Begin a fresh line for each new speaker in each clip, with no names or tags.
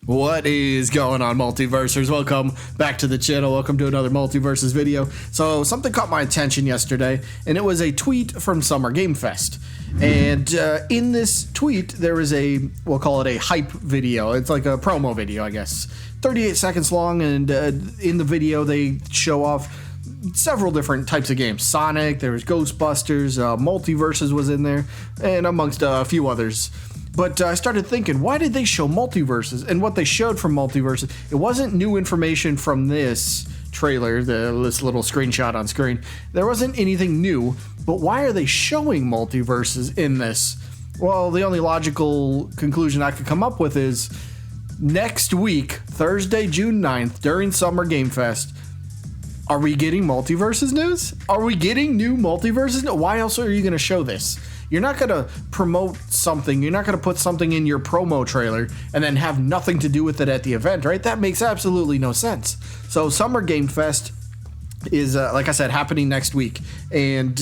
What is going on, Multiversers? Welcome back to the channel. Welcome to another Multiversus video. So something caught my attention yesterday, and it was a tweet from Summer Game Fest. And in this tweet, there was we'll call it a hype video. It's like a promo video, I guess. 38 seconds long, and in the video, they show off several different types of games. Sonic, there was Ghostbusters, Multiversus was in there, and amongst a few others. But I started thinking, why did they show Multiverses? And what they showed from Multiverses, it wasn't new information from this trailer, this little screenshot on screen. There wasn't anything new, but why are they showing Multiverses in this? Well, the only logical conclusion I could come up with is next week, Thursday, June 9th, during Summer Game Fest, are we getting Multiverses news? Are we getting new Multiverses? Why else are you going to show this? You're not going to promote something. You're not going to put something in your promo trailer and then have nothing to do with it at the event, right? That makes absolutely no sense. So Summer Game Fest is, like I said, happening next week. And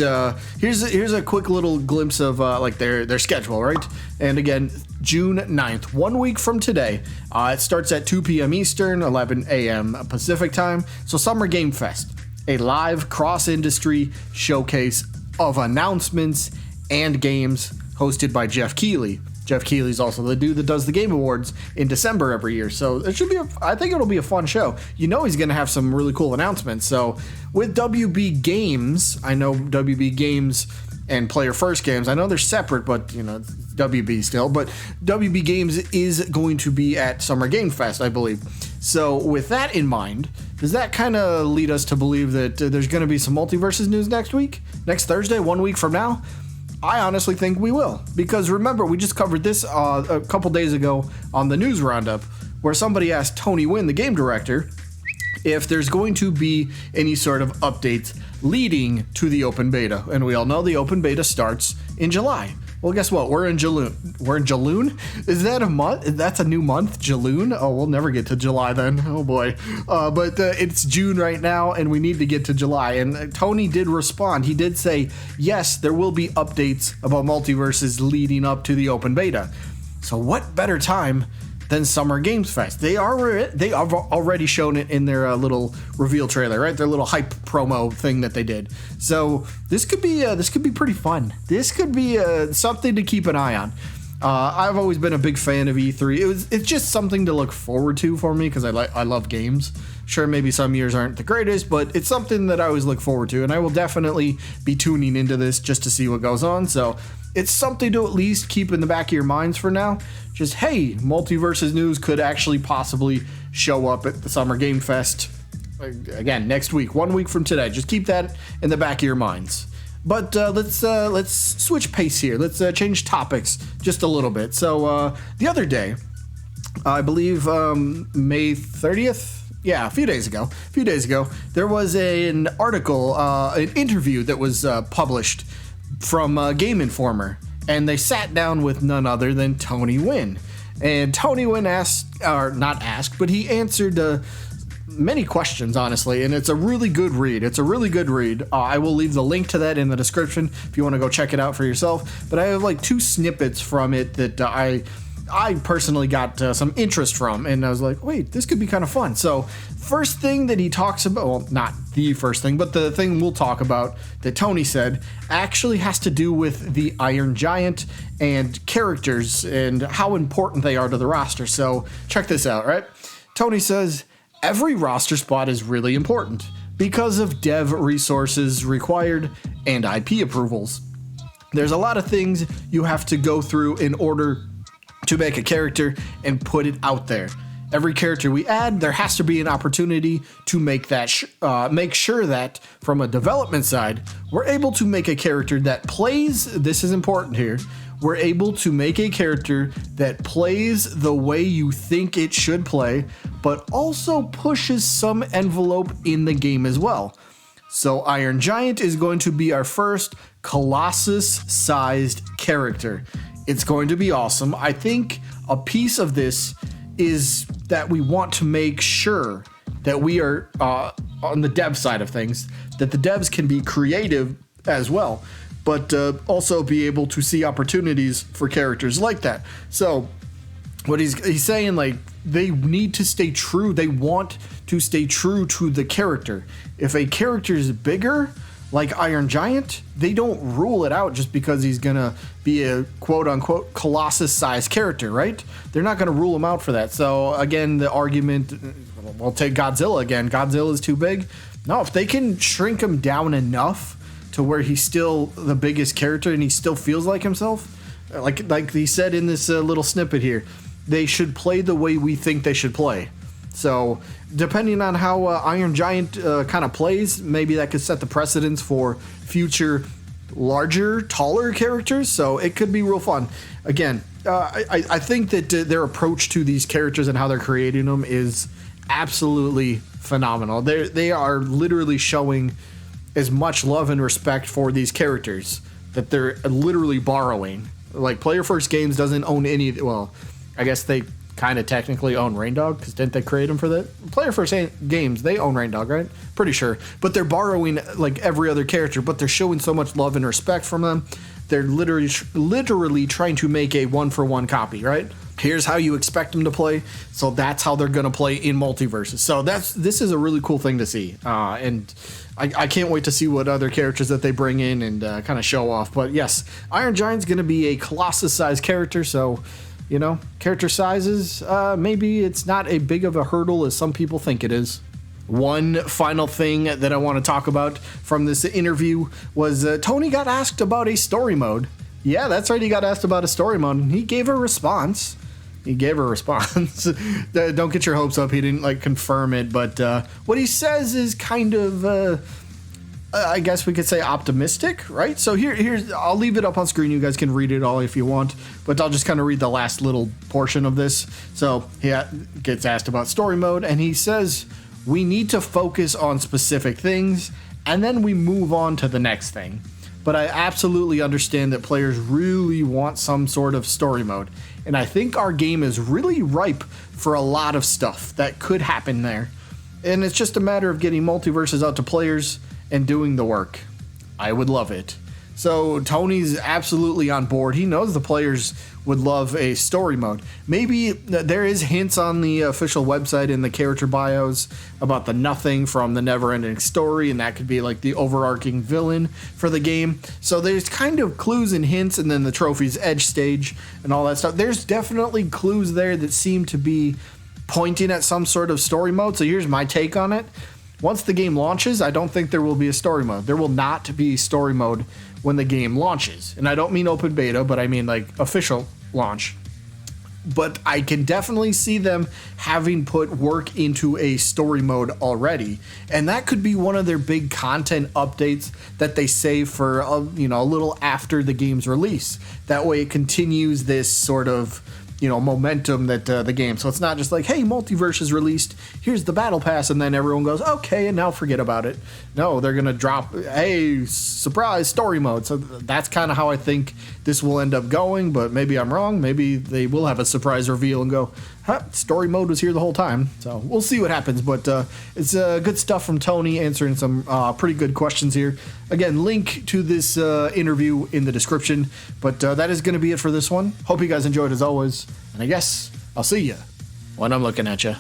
here's a quick little glimpse of like their schedule, right? And again, June 9th, 1 week from today. It starts at 2 p.m. Eastern, 11 a.m. Pacific time. So Summer Game Fest, a live cross-industry showcase of announcements and games hosted by Jeff Keighley. Jeff Keighley's also the dude that does the Game Awards in December every year. So it should be, I think it'll be a fun show. You know he's going to have some really cool announcements. So with WB Games, I know WB Games and Player First Games, I know they're separate, but you know, WB still. But WB Games is going to be at Summer Game Fest, I believe. So with that in mind, does that kind of lead us to believe that there's going to be some Multiverses news next week? Next Thursday, 1 week from now? I honestly think we will, because remember, we just covered this a couple days ago on the news roundup, where somebody asked Tony Huynh, the game director, if there's going to be any sort of updates leading to the open beta. And we all know the open beta starts in July. Well, guess what? We're in Jaloon. We're in Jaloon? Is that a month? That's a new month? Jaloon? Oh, we'll never get to July then. Oh boy. But it's June right now, and we need to get to July. And Tony did respond. He did say, yes, there will be updates about Multiverses leading up to the open beta. So what better time than Summer Games Fest? They have already shown it in their little reveal trailer, right? Their little hype promo thing that they did. So this could be pretty fun. This could be something to keep an eye on. I've always been a big fan of E3. It's just something to look forward to for me because I love games. Sure, maybe some years aren't the greatest, but it's something that I always look forward to, and I will definitely be tuning into this just to see what goes on. So it's something to at least keep in the back of your minds for now. Just, hey, Multiverses news could actually possibly show up at the Summer Game Fest again next week, 1 week from today. Just keep that in the back of your minds. But let's switch pace here. Let's change topics just a little bit. So the other day, I believe May 30th. Yeah, a few days ago, there was an article, an interview that was published from Game Informer, and they sat down with none other than Tony Huynh. And Tony Huynh he answered many questions, honestly, and it's a really good read. I will leave the link to that in the description if you want to go check it out for yourself. But I have like two snippets from it that I personally got some interest from, and I was like, wait, this could be kind of fun. So first thing that he talks about, well, not the first thing, but the thing we'll talk about that Tony said actually has to do with the Iron Giant and characters and how important they are to the roster. So check this out, right? Tony says, every roster spot is really important because of dev resources required and IP approvals. There's a lot of things you have to go through in order to make a character and put it out there. Every character we add, there has to be an opportunity to make that make sure that from a development side, we're able to make a character that plays, this is important here, we're able to make a character that plays the way you think it should play, but also pushes some envelope in the game as well. So Iron Giant is going to be our first Colossus-sized character. It's going to be awesome. I think a piece of this is that we want to make sure that we are on the dev side of things, that the devs can be creative as well, but also be able to see opportunities for characters like that. So what he's saying, like, they need to stay true. They want to stay true to the character. If a character is bigger, like Iron Giant, they don't rule it out just because he's gonna be a quote-unquote Colossus-sized character, right? They're not gonna rule him out for that. So again, the argument, we'll take Godzilla again. Godzilla is too big. No, if they can shrink him down enough to where he's still the biggest character and he still feels like himself, like he said in this little snippet here, they should play the way we think they should play. So depending on how Iron Giant kind of plays, maybe that could set the precedence for future larger, taller characters. So it could be real fun. Again, I think that their approach to these characters and how they're creating them is absolutely phenomenal. They are literally showing as much love and respect for these characters that they're literally borrowing. Like, Player First Games doesn't own any. Well, I guess they kind of technically own Rain Dog, because didn't they create them for that? Player First Games, they own Rain Dog, right? Pretty sure. But they're borrowing like every other character, but they're showing so much love and respect from them. They're literally trying to make a one-for-one copy, right? Here's how you expect them to play, so that's how they're going to play in Multiverses. So this is a really cool thing to see, and I can't wait to see what other characters that they bring in and kind of show off. But yes, Iron Giant's going to be a Colossus-sized character, so, you know, character sizes, maybe it's not a big of a hurdle as some people think it is. One final thing that I want to talk about from this interview was Tony got asked about a story mode. Yeah, that's right, he got asked about a story mode, and he gave a response. Don't get your hopes up. He didn't like confirm it, but what he says is kind of, I guess we could say, optimistic, right? So here's I'll leave it up on screen. You guys can read it all if you want, but I'll just kind of read the last little portion of this. So he gets asked about story mode, and he says, "We need to focus on specific things, and then we move on to the next thing. But I absolutely understand that players really want some sort of story mode. And I think our game is really ripe for a lot of stuff that could happen there. And it's just a matter of getting Multiverses out to players and doing the work. I would love it." So Tony's absolutely on board. He knows the players would love a story mode. Maybe there is hints on the official website in the character bios about the Nothing from the Never-Ending Story, and that could be like the overarching villain for the game. So there's kind of clues and hints, and then the trophy's edge stage and all that stuff. There's definitely clues there that seem to be pointing at some sort of story mode. So here's my take on it. Once the game launches, I don't think there will be a story mode. There will not be story mode when the game launches. And I don't mean open beta, but I mean like official launch. But I can definitely see them having put work into a story mode already. And that could be one of their big content updates that they save for, a little after the game's release. That way it continues this sort of, momentum that the game. So it's not just like, hey, Multiverse is released, here's the battle pass, and then everyone goes, okay, and now forget about it. No, they're gonna drop, hey, surprise, story mode. So that's kind of how I think this will end up going, but maybe I'm wrong. Maybe they will have a surprise reveal and go, story mode was here the whole time. So we'll see what happens, but it's good stuff from Tony answering some pretty good questions here. Again, link to this interview in the description, but that is going to be it for this one. Hope you guys enjoyed as always, and I guess I'll see you when I'm looking at you.